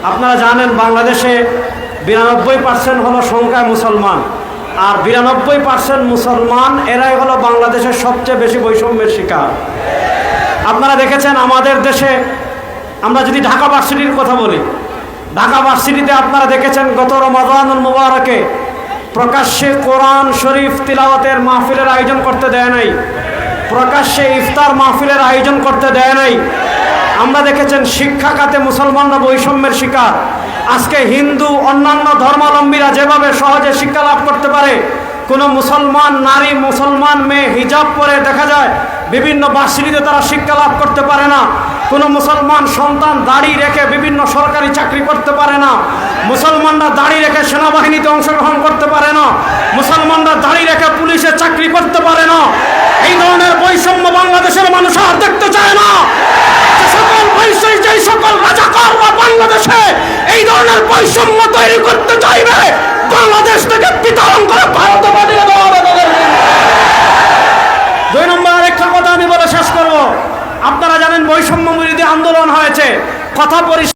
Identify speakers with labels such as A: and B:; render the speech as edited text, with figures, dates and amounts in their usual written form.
A: আপনারা জানেন বাংলাদেশে 92% হলো সংখ্যায় মুসলমান, আর 92% মুসলমান এরাই হলো বাংলাদেশের সবচেয়ে বেশি বৈষম্যের শিকার। আপনারা দেখেছেন আমাদের দেশে, আমরা যদি ঢাকা ভার্সিটির কথা বলি, ঢাকা ভার্সিটিতে আপনারা দেখেছেন গত রমাদানুল মুবারকে প্রকাশ্যে কোরআন শরীফ তিলাওয়াতের মাহফিলের আয়োজন করতে দেয় নাই, প্রকাশ্যে ইফতার মাহফিলের আয়োজন করতে দেয় নাই। আমরা দেখেছেন শিক্ষা খাতে মুসলমানরা বৈষম্যের শিকার। আজকে হিন্দু অন্যান্য ধর্মাবলম্বীরা যেভাবে সহজে শিক্ষা লাভ করতে পারে, কোনো মুসলমান নারী, মুসলমান মেয়ে হিজাব পরে দেখা যায় বিভিন্ন ভার্সিটিতে তারা শিক্ষা লাভ করতে পারে না। কোনো মুসলমান সন্তান দাড়ি রেখে বিভিন্ন সরকারি চাকরি করতে পারে না। মুসলমানরা দাড়ি রেখে সেনাবাহিনীতে অংশগ্রহণ করতে পারে না। মুসলমানরা দাড়ি রেখে পুলিশে চাকরি করতে পারে না। এই ধরনের বৈষম্য বাংলাদেশের মানুষ আর দেখতে চায় না। যে সকল রাজাকাররা বাংলাদেশে এই ধরনের বৈষম্য তৈরি করতে চাইবে, বাংলাদেশ থেকে বিতরণ করে ভারতে পাঠিয়ে দেওয়া হবে। 2 নম্বর আরেকটা কথা আমি বলে শেষ করব। আপনারা জানেন বৈষম্য বিরোধী আন্দোলন হয়েছে, কথা